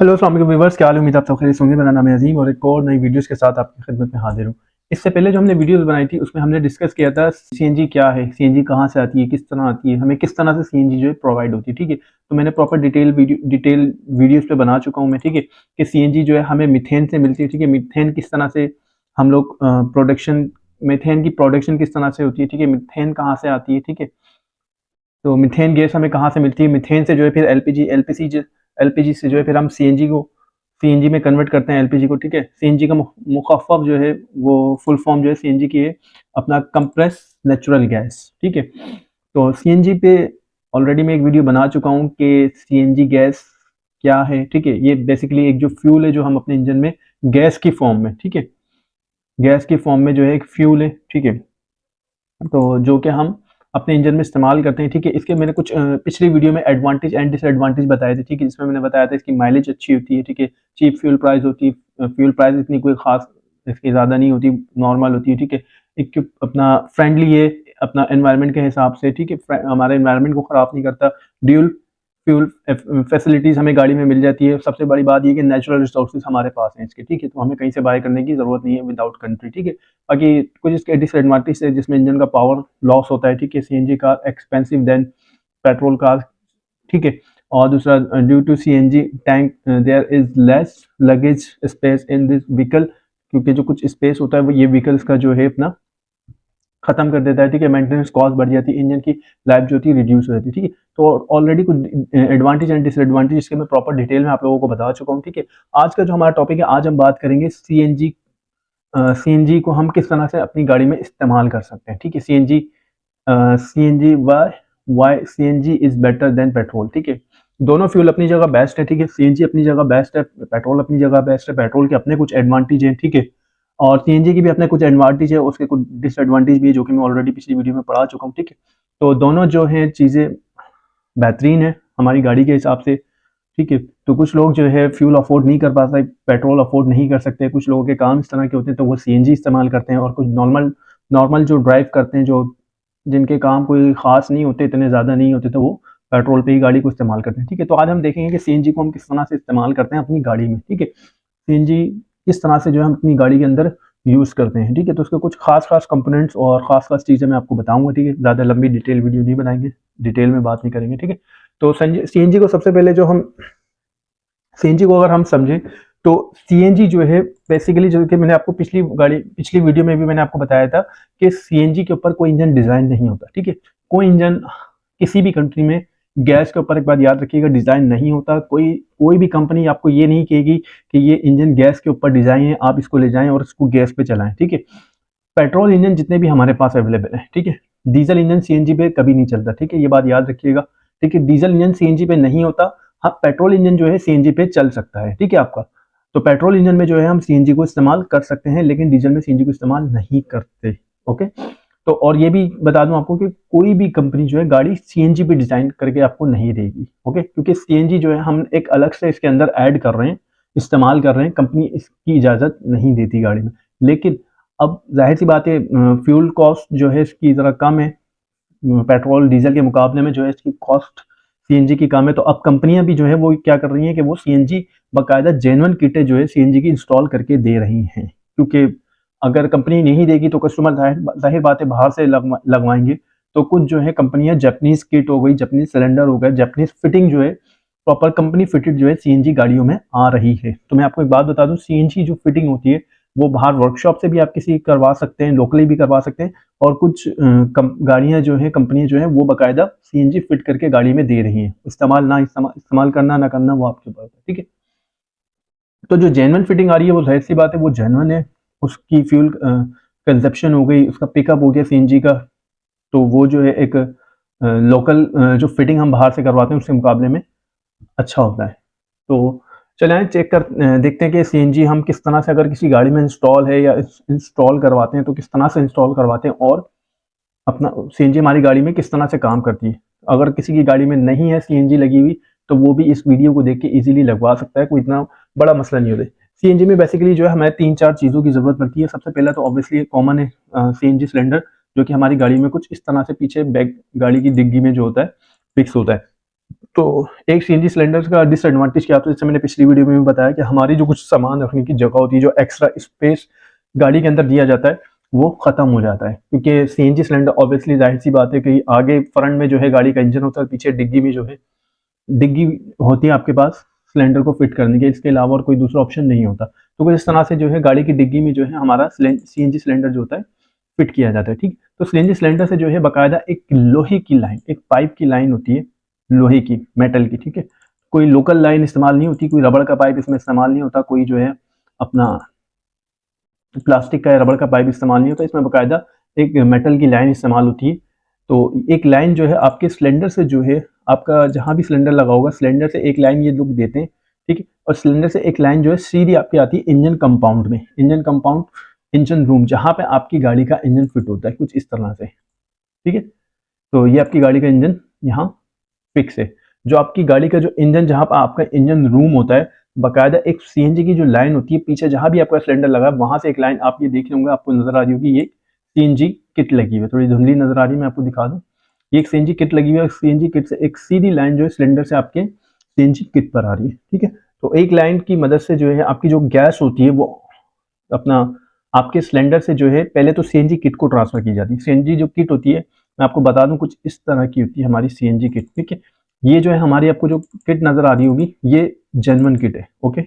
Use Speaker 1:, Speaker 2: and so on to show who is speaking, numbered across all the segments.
Speaker 1: Hello अस्सलाम वालेकुम viewers, क्या हाल है? उम्मीद आप सब खैरियत से होंगे। मेरा नाम है अजीम और एक और नई वीडियोस के साथ आपकी खिदमत में हाजिर हूँ। इससे पहले जो हमने वीडियोस बनाई थी उसमें हमने डिस्कस किया था सीएनजी क्या है, सीएनजी कहाँ से आती है, किस तरह आती है, हमें किस तरह से सीएनजी जो है प्रोवाइड होती है। ठीक है, तो मैंने प्रॉपर डिटेल वीडियोस पे बना चुका हूँ मैं। ठीक है, कि सीएनजी जो है हमें मीथेन से मिलती है। ठीक है, मीथेन किस तरह से हम लोग प्रोडक्शन, मीथेन की प्रोडक्शन किस तरह से होती है। ठीक है, मीथेन कहाँ से आती है। ठीक है, तो मीथेन गैस हमें कहाँ से मिलती है, मीथेन से जो है फिर एलपीजी से जो है फिर हम सीएनजी में कन्वर्ट करते हैं एलपीजी को। ठीक है, सीएनजी का मुखफ़फ़ जो है वो फुल फॉर्म जो है सीएनजी की है अपना कंप्रेस नेचुरल गैस। ठीक है, तो सीएनजी पे ऑलरेडी मैं एक वीडियो बना चुका हूँ कि सीएनजी गैस क्या है। ठीक है, ये बेसिकली एक जो फ्यूल है जो हम अपने इंजन में गैस की फॉर्म में, ठीक है, गैस की फॉर्म में जो है एक फ्यूल है। ठीक है, तो जो कि हम अपने इंजन में इस्तेमाल करते हैं। ठीक है, इसके मैंने कुछ पिछली वीडियो में एडवांटेज एंड डिसएडवांटेज बताए थे। ठीक है, जिसमें मैंने बताया था इसकी माइलेज अच्छी होती है। ठीक है, चीप फ्यूल प्राइस होती है, फ्यूल प्राइस इतनी कोई खास इसकी ज़्यादा नहीं होती, नॉर्मल होती है। ठीक है, एक अपना फ्रेंडली है अपना एनवायरनमेंट के हिसाब से। ठीक है, हमारे एनवायरनमेंट को ख़राब नहीं करता। ड्यूल फ्यूल फैसिलिटीज़ हमें गाड़ी में मिल जाती है। सबसे बड़ी बात ये कि नेचुरल रिसोर्सेज हमारे पास हैं इसके। ठीक है, तो हमें कहीं से बाय करने की ज़रूरत नहीं है विदाउट कंट्री। ठीक है, बाकी कुछ इसके डिसएडवांटेज है जिसमें इंजन का पावर लॉस होता है। ठीक है, CNG car expensive than petrol car. ठीक है, और दूसरा due to CNG tank there is less luggage space in this vehicle, क्योंकि जो कुछ स्पेस होता है वो ये व्हीकल्स का जो है अपना खत्म कर देता है। ठीक है, मेंटेनेंस कॉस्ट बढ़ जाती है, इंजन की लाइफ जो होती है रिड्यूस हो जाती है। ठीक है, तो ऑलरेडी कुछ एडवांटेज एंड डिसएडवांटेज इसके मैं प्रॉपर डिटेल में आप लोगों को बता चुका हूँ। ठीक है, आज का जो हमारा टॉपिक है, आज हम बात करेंगे सीएनजी को हम किस तरह से अपनी गाड़ी में इस्तेमाल कर सकते हैं। ठीक है, CNG why CNG is better than petrol. ठीक है, दोनों फ्यूल अपनी जगह बेस्ट है। ठीक है, सीएनजी अपनी जगह बेस्ट है, पेट्रोल अपनी जगह बेस्ट है। पेट्रोल के अपने कुछ एडवांटेज हैं। ठीक है, और सीएनजी की भी अपने कुछ एडवांटेज है, उसके कुछ डिसएडवांटेज भी है जो कि मैं ऑलरेडी पिछली वीडियो में पढ़ा चुका हूँ। ठीक है, तो दोनों जो हैं चीज़ें बेहतरीन है हमारी गाड़ी के हिसाब से। ठीक है, तो कुछ लोग जो है फ्यूल अफोर्ड नहीं कर पाते, पेट्रोल अफोर्ड नहीं कर सकते, कुछ लोगों के काम इस तरह के होते हैं तो वो सीएनजी इस्तेमाल करते हैं, और कुछ नॉर्मल नॉर्मल जो ड्राइव करते हैं, जो जिनके काम कोई खास नहीं होते, इतने ज़्यादा नहीं होते, तो वो पेट्रोल पे ही गाड़ी को इस्तेमाल करते हैं। ठीक है, तो आज हम देखेंगे कि सीएनजी को हम किस तरह से इस्तेमाल करते हैं अपनी गाड़ी में। ठीक है, सीएनजी किस तरह से जो है हम अपनी गाड़ी के अंदर यूज़ करते हैं। ठीक है, तो उसके कुछ खास खास कंपोनेंट्स और खास खास चीज़ें मैं आपको बताऊंगा। ठीक है, ज़्यादा लंबी डिटेल वीडियो नहीं बनाएंगे, डिटेल में बात नहीं करेंगे। ठीक है, तो सीएनजी को सबसे पहले जो हम सीएनजी को अगर हम समझें तो सीएनजी जो है बेसिकली, जो कि मैंने आपको पिछली वीडियो में भी मैंने आपको बताया था कि सीएनजी के ऊपर कोई इंजन डिजाइन नहीं होता। ठीक है, कोई इंजन किसी भी कंट्री में गैस के ऊपर, एक बात याद रखिएगा, डिजाइन नहीं होता। कोई कोई भी कंपनी आपको ये नहीं कहेगी कि ये इंजन गैस के ऊपर डिजाइन है, आप इसको ले जाएं और इसको गैस पे चलाएं। ठीक है, पेट्रोल इंजन जितने भी हमारे पास अवेलेबल है, ठीक है, डीजल इंजन सीएनजी पे कभी नहीं चलता। ठीक है, ये बात याद रखिएगा। ठीक है, डीजल इंजन सीएनजी पे नहीं होता। हाँ, पेट्रोल इंजन जो है सीएनजी पे चल सकता है। ठीक है आपका, तो पेट्रोल इंजन में जो है हम सीएनजी को इस्तेमाल कर सकते हैं, लेकिन डीजल में सीएनजी को इस्तेमाल नहीं करते। ओके, तो और ये भी बता दूं आपको कि कोई भी कंपनी जो है गाड़ी सीएनजी पे डिजाइन करके आपको नहीं देगी। ओके, क्योंकि सीएनजी जो है हम एक अलग से इसके अंदर ऐड कर रहे हैं, इस्तेमाल कर रहे हैं, कंपनी इसकी इजाजत नहीं देती गाड़ी में। लेकिन अब जाहिर सी बात है, फ्यूल कॉस्ट जो है इसकी ज़रा कम है, पेट्रोल डीजल के मुकाबले में जो है इसकी कॉस्ट सीएनजी की कम है। तो अब कंपनियां भी जो है वो क्या कर रही हैं कि वो सीएनजी बाकायदा जेन्युइन किटें जो है सीएनजी की इंस्टॉल करके दे रही हैं, क्योंकि अगर कंपनी नहीं देगी तो कस्टमर जाहिर बात है बाहर से लगवाएंगे। तो कुछ जो है कंपनियां जापानीज किट हो गई, जापानीज सिलेंडर हो गए, जापानीज फिटिंग जो है प्रॉपर कंपनी फिटेड जो है सीएनजी गाड़ियों में आ रही है। तो मैं आपको एक बात बता दूं, सीएनजी जो फिटिंग होती है वो बाहर वर्कशॉप से भी आप किसी करवा सकते हैं, लोकली भी करवा सकते हैं, और कुछ गाड़ियां जो है, कंपनियां जो है वो बाकायदा सीएनजी फिट करके गाड़ी में दे रही हैं। इस्तेमाल करना ना करना वो आपके ऊपर है। ठीक है, तो जो जेन्युइन फिटिंग आ रही है वो जाहिर सी बात है वो जेन्युइन है, उसकी फ्यूल कंजप्शन हो गई, उसका पिकअप हो गया सीएनजी का, तो वो जो है एक लोकल जो फिटिंग हम बाहर से करवाते हैं उसके मुकाबले में अच्छा होता है। तो चलें आइए देखते हैं कि सीएनजी हम किस तरह से, अगर किसी गाड़ी में इंस्टॉल है या इंस्टॉल करवाते हैं तो किस तरह से इंस्टॉल करवाते हैं, और अपना सीएनजी हमारी गाड़ी में किस तरह से काम करती है। अगर किसी की गाड़ी में नहीं है सीएनजी लगी हुई तो वो भी इस वीडियो को देख के इजीली लगवा सकता है, कोई इतना बड़ा मसला नहीं होता। सीएनजी में बेसिकली जो है हमें 3-4 चीज़ों की ज़रूरत पड़ती है। सबसे पहला तो ऑब्वियसली कॉमन है सीएनजी सिलेंडर, जो कि हमारी गाड़ी में कुछ इस तरह से पीछे बैक गाड़ी की डिग्गी में जो होता है फिक्स होता है। तो एक सीएनजी सिलेंडर का डिसएडवांटेज क्या होता है, जैसे मैंने पिछली वीडियो में भी बताया कि हमारी जो कुछ सामान रखने की जगह होती है, जो एक्स्ट्रा स्पेस गाड़ी के अंदर दिया जाता है, वो खत्म हो जाता है। क्योंकि सीएनजी सिलेंडर ऑब्वियसली जाहिर सी बात है कि आगे फ्रंट में जो है गाड़ी का इंजन होता है, पीछे डिग्गी में जो है डिग्गी होती है आपके पास सिलेंडर को फिट करने के, इसके अलावा और कोई दूसरा ऑप्शन नहीं होता। तो कुछ इस तरह से जो है गाड़ी की डिग्गी में जो है हमारा सीएनजी सिलेंडर जो होता है फिट किया जाता है। ठीक, तो सीएनजी सिलेंडर से जो है बाकायदा एक लोहे की लाइन, एक पाइप की लाइन होती है, लोहे की, मेटल की। ठीक है, कोई लोकल लाइन इस्तेमाल नहीं होती, कोई रबड़ का पाइप इसमें इस्तेमाल नहीं होता, कोई जो है अपना प्लास्टिक का या रबड़ का पाइप इस्तेमाल नहीं होता, इसमें बाकायदा एक मेटल की लाइन इस्तेमाल होती है। तो एक लाइन जो है आपके सिलेंडर से जो है, आपका जहाँ भी सिलेंडर लगा होगा सिलेंडर से एक लाइन ये लोग देते हैं। ठीक है, और सिलेंडर से एक लाइन जो है सीधी आपकी आती है इंजन कंपाउंड में, इंजन कंपाउंड, इंजन रूम, जहाँ पे आपकी गाड़ी का इंजन फिट होता है, कुछ इस तरह से। ठीक है, तो ये आपकी गाड़ी का इंजन यहाँ फिक्स है। जो आपकी गाड़ी का जो इंजन, जहाँ पर आपका इंजन रूम होता है, बाकायदा एक सीएनजी की जो लाइन होती है पीछे, जहाँ भी आपका सिलेंडर लगा है वहां से एक लाइन आप ये देख रहे होंगे, आपको नजर आ रही होगी, ये सीएनजी किट लगी हुई है, थोड़ी धुंधली नजर आ रही है, मैं आपको दिखा दूं, ये एक सीएनजी किट लगी हुई है। सीएनजी किट से एक सीधी लाइन जो है सिलेंडर से आपके सीएनजी किट पर आ रही है। ठीक है, तो एक लाइन की मदद से जो है आपकी जो गैस होती है वो अपना आपके सिलेंडर से जो है पहले तो सीएनजी किट को ट्रांसफर की जाती है। सीएनजी जो किट होती है, मैं आपको बता दूं, कुछ इस तरह की होती है हमारी सीएनजी किट। ठीक है, ये जो है हमारी आपको जो किट नजर आ रही होगी, ये जेन्युइन किट है। ओके,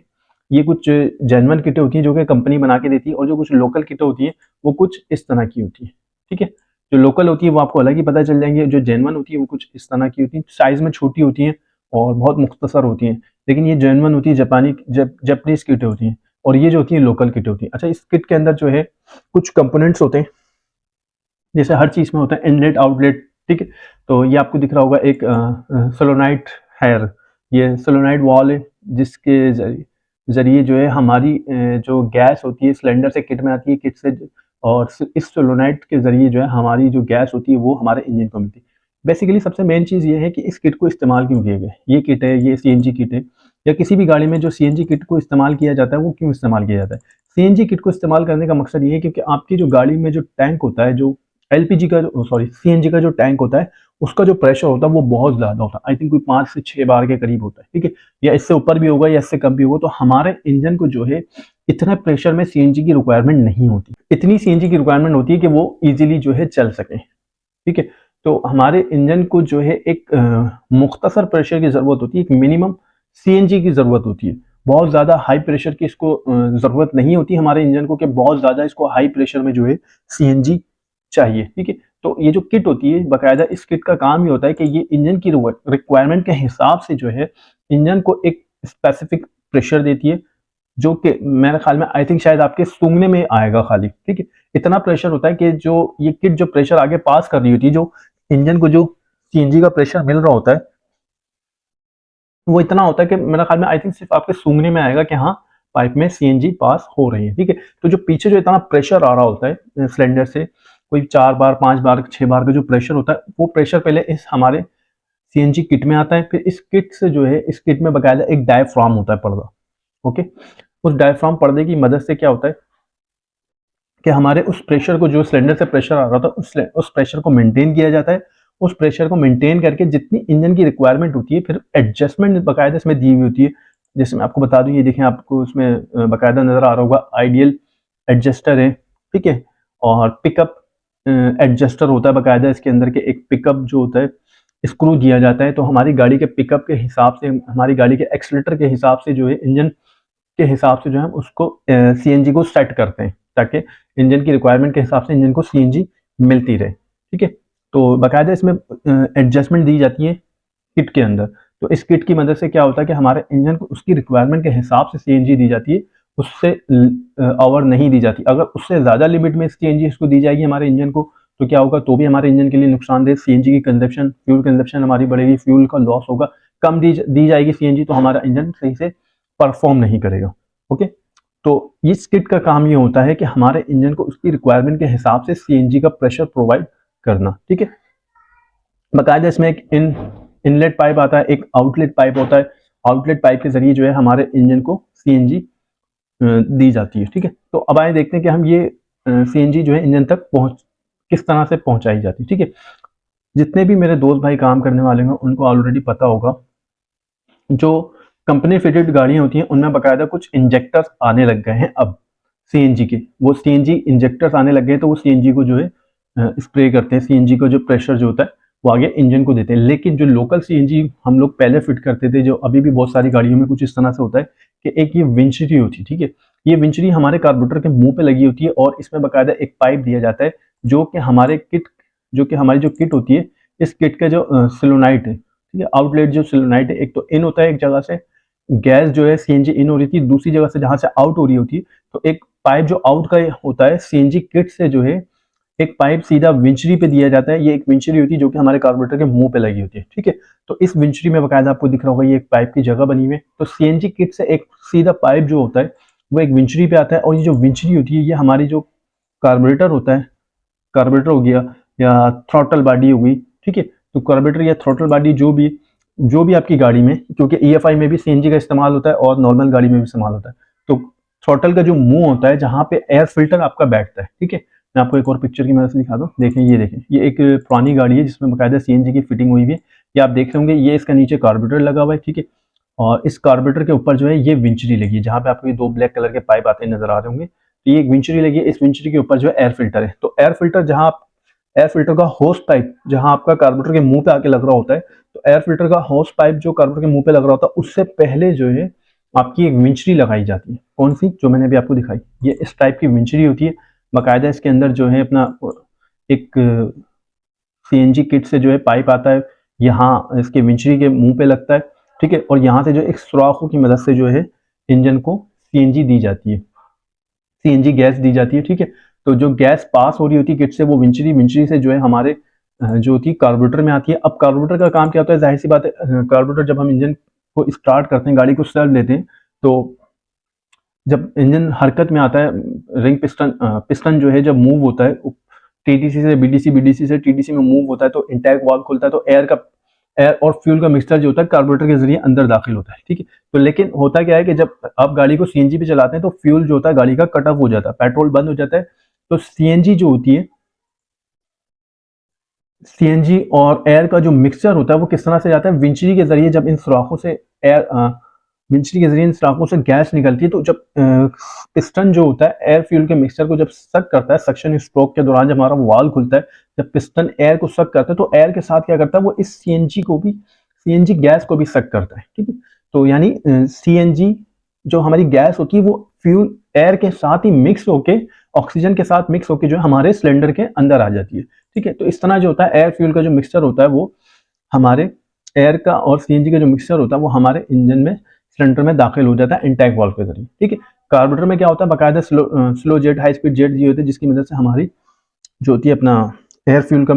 Speaker 1: ये कुछ जेन्युइन किटें होती हैं जो कि कंपनी बना के देती है, और जो कुछ लोकल किटें होती हैं वो कुछ इस तरह की होती है। ठीक है, जो लोकल होती है वो आपको अलग ही पता चल जाएंगे, जो जेन्युइन होती है वो कुछ इस तरह की होती है, साइज में छोटी होती हैं और बहुत मुख्तसर होती हैं। लेकिन ये जेन्युइन होती है, जापानीज किटें होती हैं, और ये जो होती है लोकल किट होती है। अच्छा, इस किट के अंदर जो है कुछ कंपोनेंट्स होते हैं, जैसे हर चीज में होता है इनलेट आउटलेट। ठीक है, तो ये आपको दिख रहा होगा एक सोलोनाइट है, ये सोलोनाइट वॉल है, जिसके जरिए जो है हमारी जो गैस होती है सिलेंडर से किट में आती है, किट से, और इस सोलोनाइट के जरिए जो है हमारी जो गैस होती है वो हमारे इंजन को मिलती है। बेसिकली सबसे मेन चीज़ ये है कि इस किट को इस्तेमाल क्यों किया गया, ये किट है, ये सीएनजी किट है, या किसी भी गाड़ी में जो सीएनजी किट को इस्तेमाल किया जाता है वो क्यों इस्तेमाल किया जाता है। सीएनजी किट को इस्तेमाल करने का मकसद ये है क्योंकि आपकी जो गाड़ी में जो टैंक होता है, जो एलपीजी का, सॉरी सीएनजी का जो टैंक होता है, उसका जो प्रेशर होता है वो बहुत ज़्यादा होता है। आई थिंक कोई 5 से 6 बार के करीब होता है। ठीक है, या इससे ऊपर भी होगा या इससे कम भी होगा। तो हमारे इंजन को जो है इतने प्रेशर में सीएनजी की रिक्वायरमेंट नहीं होती, इतनी सीएनजी की रिक्वायरमेंट होती है कि वो इजीली जो है चल सके। ठीक है, तो हमारे इंजन को जो है एक मुख्तसर प्रेशर की ज़रूरत होती है, एक मिनिमम सीएनजी की ज़रूरत होती है। बहुत ज़्यादा हाई प्रेशर की इसको ज़रूरत नहीं होती हमारे इंजन को, कि बहुत ज़्यादा इसको हाई प्रेशर में जो है सीएनजी चाहिए। ठीक है, तो ये जो किट होती है बाकायदा, इस किट का काम ये होता है कि ये इंजन की रिक्वायरमेंट के हिसाब से जो है इंजन को एक स्पेसिफिक प्रेशर देती है, जो कि मेरे ख्याल में आई थिंक शायद आपके सूंघने में आएगा खाली। ठीक है, इतना प्रेशर होता है कि जो ये किट जो प्रेशर आगे पास कर रही होती है, जो इंजन को जो सीएनजी का प्रेशर मिल रहा होता है, वो इतना होता है कि मेरा ख्याल में आई थिंक सिर्फ आपके सूंघने में आएगा कि हाँ पाइप में सीएनजी पास हो रही है। ठीक है, तो जो पीछे जो इतना प्रेशर आ रहा होता है सिलेंडर से, कोई 4 बार 5 बार 6 बार का जो प्रेशर होता है, वो प्रेशर पहले इस हमारे सीएनजी किट में आता है। फिर इस किट से जो है, इस किट में बाकायदा एक डायफ्राम होता है, पर्दा। ओके, उस डायफ्राम पर्दे की मदद से क्या होता है कि हमारे उस प्रेशर को, जो सिलेंडर से प्रेशर आ रहा था, उस प्रेशर को मेंटेन किया जाता है। उस प्रेशर को मेंटेन करके जितनी इंजन की रिक्वायरमेंट होती है, फिर एडजस्टमेंट बाकायदा इसमें दी हुई होती है। जैसे मैं आपको बता दूं, ये देखें, आपको इसमें बाकायदा नजर आ रहा होगा, आइडियल एडजस्टर है। ठीक है, और पिकअप एडजस्टर होता है बाकायदा, इसके अंदर के एक पिकअप जो होता है स्क्रू दिया जाता है। तो हमारी गाड़ी के पिकअप के हिसाब से, हमारी गाड़ी के एक्सीलेटर के हिसाब से जो है, इंजन के हिसाब से जो है उसको सीएनजी को सेट करते हैं, ताकि इंजन की रिक्वायरमेंट के हिसाब से इंजन को सीएनजी मिलती रहे। ठीक है, तो बाकायदा इसमें एडजस्टमेंट दी जाती है किट के अंदर। तो इस किट की मदद से क्या होता है कि हमारे इंजन को उसकी रिक्वायरमेंट के हिसाब से सीएनजी दी जाती है, उससे ओवर नहीं दी जाती। अगर उससे ज़्यादा लिमिट में सीएनजी इसको दी जाएगी हमारे इंजन को, तो क्या होगा, तो भी हमारे इंजन के लिए नुकसानदेह। सीएनजी की कंजप्शन, फ्यूल कंजप्शन हमारी बढ़ेगी, फ्यूल का लॉस होगा। कम दी जाएगी सीएनजी तो हमारा इंजन सही से परफॉर्म नहीं करेगा। ओके, तो इस किट का काम ये होता है कि हमारे इंजन को उसकी रिक्वायरमेंट के हिसाब से सीएनजी का प्रेशर प्रोवाइड करना। ठीक है, बाकायदा इसमें एक इनलेट पाइप आता है, एक आउटलेट पाइप होता है। आउटलेट पाइप के जरिए जो है हमारे इंजन को सीएनजी दी जाती है। ठीक है, तो अब आए देखते हैं कि हम ये सीएनजी जो है इंजन तक किस तरह से पहुंचाई जाती है। ठीक है, जितने भी मेरे दोस्त भाई काम करने वाले हैं उनको ऑलरेडी पता होगा जो कंपनी फिटेड गाड़ियां होती हैं उनमें बाकायदा कुछ इंजेक्टर्स आने लग गए हैं अब सीएनजी के, वो सीएनजी इंजेक्टर्स आने लग गए हैं, तो वो सीएनजी को जो है स्प्रे करते हैं, सीएनजी का जो प्रेशर जो होता है वो आगे इंजन को देते हैं। लेकिन जो लोकल सीएनजी हम लोग पहले फिट करते थे, जो अभी भी बहुत सारी गाड़ियों में कुछ इस तरह से होता है कि एक ये विंचरी होती है, ठीक है, ये विंचरी हमारे कार्बोरेटर के मुंह पे लगी होती है और इसमें बाकायदा एक पाइप दिया जाता है जो कि हमारे किट, जो कि हमारी जो किट होती है, इस किट का जो सोलोनाइट है, ठीक है, आउटलेट जो सोलोनाइट है, एक तो इन होता है एक जगह से, गैस जो है सीएनजी इन हो रही थी, दूसरी जगह से जहां से आउट हो रही होती है, तो एक पाइप जो आउट का होता है सीएनजी किट से जो है एक पाइप सीधा विंचरी पे दिया जाता है। ये एक विंचरी होती है जो कि हमारे कार्बोरेटर के मुंह पे लगी होती है, ठीक है। तो इस विंचरी में बाकायदा आपको दिख रहा होगा ये एक पाइप की जगह बनी हुई है। तो सीएनजी किट से एक सीधा पाइप जो होता है वो एक विंचरी पे आता है, और ये जो विंचरी होती है ये हमारी जो कार्बोरेटर होता है, कार्बोरेटर हो गया या थ्रॉटल बॉडी हो गई, ठीक है, तो कार्बोरेटर या थ्रॉटल बॉडी जो भी आपकी गाड़ी में, क्योंकि ईएफआई में भी सीएनजी का इस्तेमाल होता है और नॉर्मल गाड़ी में भी इस्तेमाल होता है, तो थ्रॉटल का जो मुंह होता है जहां पे एयर फिल्टर आपका बैठता है, ठीक है। मैं आपको एक और पिक्चर की मदद से दिखा दूं, देखें ये एक पुरानी गाड़ी है जिसमें बाकायदा सीएनजी की फिटिंग हुई हुई है। ये आप देख रहे होंगे, ये इसका नीचे कार्बोरेटर लगा हुआ है, ठीक है, और इस कार्बोरेटर के ऊपर जो है ये विंचरी लगी है, जहां पे आपको ये दो ब्लैक कलर के पाइप आते नजर आ रहे होंगे, तो ये एक विंचरी लगी है, इस विंचरी के ऊपर जो है एयर फिल्टर है। तो एयर फिल्टर जहां एयर फिल्टर का होस्ट पाइप जहां आपका कार्बोरेटर के मुंह पे आके लग रहा होता है, तो एयर फिल्टर का होस्ट पाइप जो कार्बोरेटर के मुंह पे लग रहा होता है उससे पहले जो है आपकी एक विंचरी लगाई जाती है। कौन सी? जो मैंने अभी आपको दिखाई, ये इस टाइप की विंचरी होती है। बाकायदा इसके अंदर जो है अपना एक सीएनजी किट से जो है पाइप आता है, यहाँ इसके विंचरी के मुंह पे लगता है, ठीक है, और यहाँ से जो एक सुराखों की मदद से जो है इंजन को सीएनजी दी जाती है, सीएनजी गैस दी जाती है, ठीक है। तो जो गैस पास हो रही होती है किट से, वो विंचरी विंचरी से जो है हमारे जो होती है कार्बोरेटर में आती है। अब कार्बोरेटर का काम क्या होता है, जाहिर सी बात है, कार्बोरेटर जब हम इंजन को स्टार्ट करते हैं, गाड़ी को स्टार्ट लेते हैं, तो जब इंजन हरकत में आता है, रिंग पिस्टन जो है जब मूव होता है टीडीसी से बीडीसी, बीडीसी से टीडीसी में मूव होता है, तो इंटैक वाल्व खुलता है, तो एयर और फ्यूल का मिक्सचर जो होता है कार्बोरेटर के जरिए अंदर दाखिल होता है, ठीक है। तो लेकिन होता क्या है कि जब आप गाड़ी को सीएनजी पे चलाते हैं तो फ्यूल जो होता है गाड़ी का कट ऑफ हो जाता है, पेट्रोल बंद हो जाता है, तो सीएनजी जो होती है, सीएनजी और एयर का जो मिक्सचर होता है वो किस तरह से जाता है, विंचरी के जरिए। जब इन सुराखों से एयर विंचरी के जरिए इन सुराखों से गैस निकलती है, तो जब पिस्टन जो होता है एयर फ्यूल के मिक्सचर को जब सक करता है, सक्शन स्ट्रोक के दौरान जब हमारा वाल्व खुलता है, जब पिस्टन एयर को सक करता है, तो एयर के साथ क्या करता है, वो इस सीएनजी गैस को भी सक करता है, ठीक है। तो यानी सीएनजी जो हमारी गैस होती है वो फ्यूल एयर के साथ ही मिक्स होके, ऑक्सीजन के साथ मिक्स होके जो है हमारे सिलेंडर के अंदर आ जाती है, ठीक है। तो इस तरह जो होता है एयर फ्यूल का जो मिक्सचर होता है वो हमारे एयर का और सीएनजी का जो मिक्सचर होता है वो हमारे इंजन में, सिलेंडर में दाखिल हो जाता है इंटैक वाल्व के जरिए, ठीक है। कार्बोरेटर में क्या होता है, बाकायदा slow jet, high speed jet जी होते हैं, जिसकी मदद से हमारी जो होती है अपना एयर फ्यूल का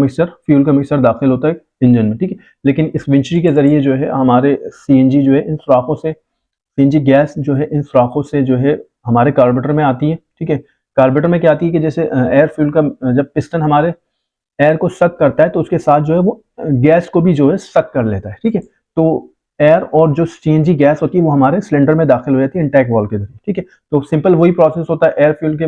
Speaker 1: मिक्सचर दाखिल होता है इंजन में, ठीक है। लेकिन इस विंचरी के जरिए जो है हमारे सीएनजी जो है इन सुराखों से, सीएनजी गैस जो है इन सुराखों से जो है हमारे कार्बोरेटर में आती है, ठीक है। कार्बोरेटर में क्या आती है कि जैसे एयर फ्यूल का जब पिस्टन हमारे एयर को सक करता है, तो उसके साथ जो है वो गैस को भी जो है सक कर लेता है, ठीक है। तो एयर और जो सीएनजी गैस होती है वो हमारे सिलेंडर में दाखिल हो जाती है इंटैक वाल्व के जरिए, ठीक है। तो सिंपल वही प्रोसेस होता है, एयर फ्यूल के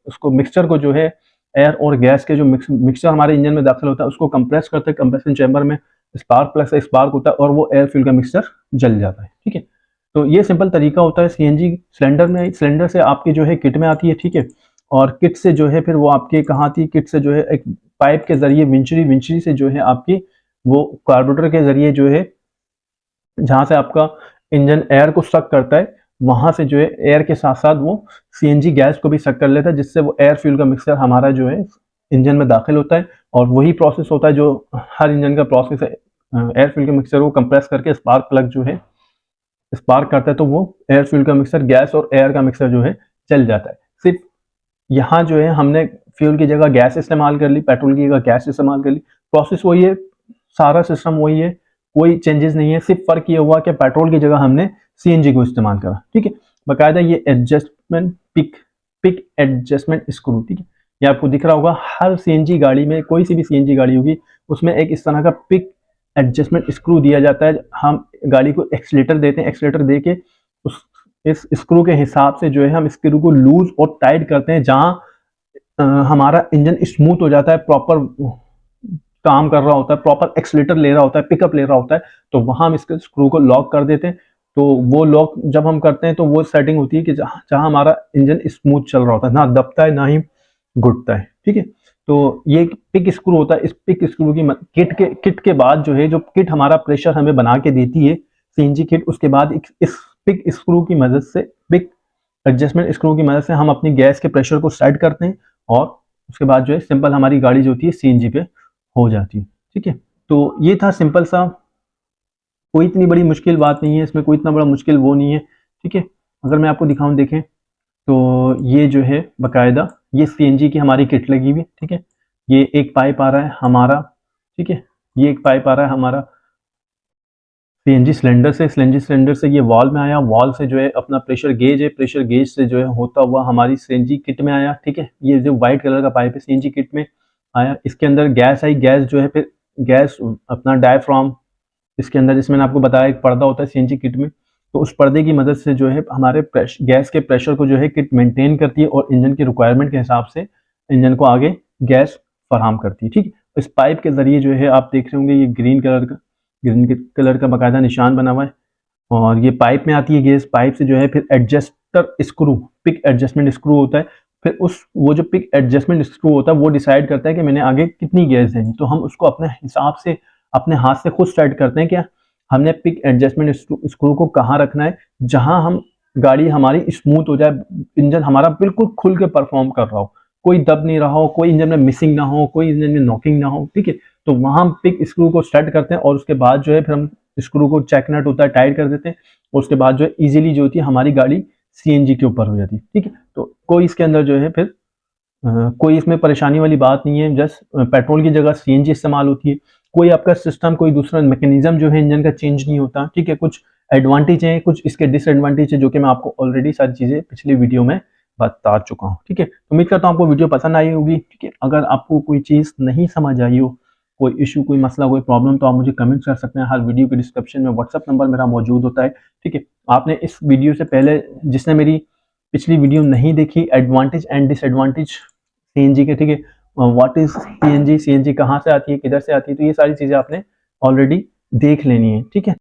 Speaker 1: उसको मिक्सचर को जो है एयर और गैस के जो मिक्सचर हमारे इंजन में दाखिल होता है उसको कंप्रेस करते हैं कंप्रेशन चैम्बर में, स्पार्क प्लग से स्पार्क होता है और वो एयर फ्यूल का मिक्सचर जल जाता है, ठीक है। तो ये सिंपल तरीका होता है सीएनजी सिलेंडर से आपकी जो है किट में आती है, ठीक है। और किट से जो है फिर वो आपके कहाँ आती है, किट से जो है एक पाइप के जरिए विंचरी से जो है आपकी वो कार्बोरेटर के जरिए जो है जहां से आपका इंजन एयर को सक करता है, वहां से जो है एयर के साथ साथ वो सीएनजी गैस को भी सक कर लेता है, जिससे वो एयर फ्यूल का मिक्सचर हमारा जो है इंजन में दाखिल होता है। और वही प्रोसेस होता है जो हर इंजन का प्रोसेस है, एयर फ्यूल के मिक्सचर को कंप्रेस करके स्पार्क प्लग जो है स्पार्क करता है, तो वो एयर फ्यूल का मिक्सचर, गैस और एयर का मिक्सचर जो है चल जाता है। सिर्फ यहाँ जो है हमने फ्यूल की जगह गैस इस्तेमाल कर ली, पेट्रोल की जगह गैस इस्तेमाल कर ली, प्रोसेस वही है, सारा सिस्टम वही है, कोई चेंजेस नहीं है। सिर्फ फर्क ये हुआ कि पेट्रोल की जगह हमने सीएनजी को इस्तेमाल करा, ठीक है। बाकायदा ये एडजस्टमेंट पिक एडजस्टमेंट स्क्रू, ठीक है, ये आपको दिख रहा होगा हर सीएनजी गाड़ी में, कोई सी भी सीएनजी गाड़ी होगी उसमें एक इस तरह का पिक एडजस्टमेंट स्क्रू दिया जाता है। हम गाड़ी को एक्सीलेटर देते हैं, एक्सीलेटर दे के उस इस स्क्रू के हिसाब से जो है हम स्क्रू को लूज और टाइट करते हैं, जहां हमारा इंजन स्मूथ हो जाता है, प्रॉपर काम कर रहा होता है, प्रॉपर एक्सीलेटर ले रहा होता है, पिकअप ले रहा होता है, तो वहां हम इसके स्क्रू को लॉक कर देते हैं। तो वो लॉक जब हम करते हैं तो वो सेटिंग होती है कि जहां हमारा इंजन स्मूथ चल रहा होता है, ना दबता है ना ही घुटता है, ठीक है। तो ये पिक स्क्रू होता है। इस पिक स्क्रू की किट के बाद जो है, जो किट हमारा प्रेशर हमें बना के देती है सीएनजी किट, उसके बाद इस पिक स्क्रू की मदद से, पिक एडजस्टमेंट स्क्रू की मदद से हम अपनी गैस के प्रेशर को सेट करते हैं और उसके बाद जो है सिंपल हमारी गाड़ी जो होती है सीएनजी पे हो जाती है, ठीक है। तो ये था सिंपल सा, कोई इतनी बड़ी मुश्किल बात नहीं है इसमें, कोई इतना बड़ा मुश्किल वो नहीं है, ठीक है। अगर मैं आपको दिखाऊं, देखें तो ये जो है बकायदा ये सीएनजी की हमारी किट लगी हुई है, ठीक है। ये एक पाइप आ रहा है हमारा, ठीक है, ये एक पाइप आ रहा है हमारा सीएनजी सिलेंडर से ये वॉल में आया, वॉल से जो है अपना प्रेशर गेज है, प्रेशर गेज से जो है होता हुआ हमारी सीएनजी किट में आया, ठीक है। ये जो व्हाइट कलर का पाइप है सीएनजी किट में आया, इसके अंदर गैस आई, गैस जो है फिर गैस अपना डायफ्राम इसके अंदर, जिसमें मैंने आपको बताया एक पर्दा होता है सीएनजी किट में, तो उस पर्दे की मदद से जो है हमारे गैस के प्रेशर को जो है किट मेंटेन करती है और इंजन की रिक्वायरमेंट के हिसाब से इंजन को आगे गैस फराहम करती है, ठीक है। इस पाइप के जरिए जो है आप देख रहे होंगे ये ग्रीन कलर का बाकायदा निशान बना हुआ है और ये पाइप में आती है गैस, पाइप से जो है फिर adjuster screw, pick adjustment screw होता है, फिर वो जो पिक एडजस्टमेंट स्क्रू होता है वो डिसाइड करता है कि मैंने आगे कितनी गैस देनी, तो हम उसको अपने हिसाब से अपने हाथ से खुद सेट करते हैं कि हमने पिक एडजस्टमेंट स्क्रू को कहाँ रखना है, जहां हम गाड़ी हमारी स्मूथ हो जाए, इंजन हमारा बिल्कुल खुल के परफॉर्म कर रहा हो, कोई दब नहीं रहा हो, कोई इंजन में मिसिंग ना हो, कोई इंजन में नॉकिंग ना हो, ठीक है। तो वहां हम पिक स्क्रू को सेट करते हैं और उसके बाद जो है फिर हम स्क्रू को चेक नट होता है टाइट कर देते हैं और उसके बाद जो है इजीली जो होती है हमारी गाड़ी सीएनजी के ऊपर हो जाती है, ठीक है। तो कोई इसके अंदर जो है फिर कोई इसमें परेशानी वाली बात नहीं है, जस्ट पेट्रोल की जगह सीएनजी इस्तेमाल होती है, कोई आपका सिस्टम, कोई दूसरा मैकेनिज्म जो है इंजन का चेंज नहीं होता, ठीक है। कुछ एडवांटेज हैं, कुछ इसके डिसएडवांटेज है, जो कि मैं आपको ऑलरेडी सारी चीजें पिछली वीडियो में बता चुका हूँ, ठीक है। तो उम्मीद करता हूँ आपको वीडियो पसंद आई होगी, ठीक है। अगर आपको कोई चीज नहीं समझ आई हो, कोई इशू, कोई मसला, कोई प्रॉब्लम, तो आप मुझे कमेंट कर सकते हैं। हर वीडियो के डिस्क्रिप्शन में व्हाट्सअप नंबर मेरा मौजूद होता है, ठीक है। आपने इस वीडियो से पहले, जिसने मेरी पिछली वीडियो नहीं देखी, एडवांटेज एंड डिसएडवांटेज सीएनजी के, ठीक है, व्हाट इज सीएनजी, सीएनजी कहाँ से आती है, किधर से आती है, तो ये सारी चीजें आपने ऑलरेडी देख लेनी है, ठीक है।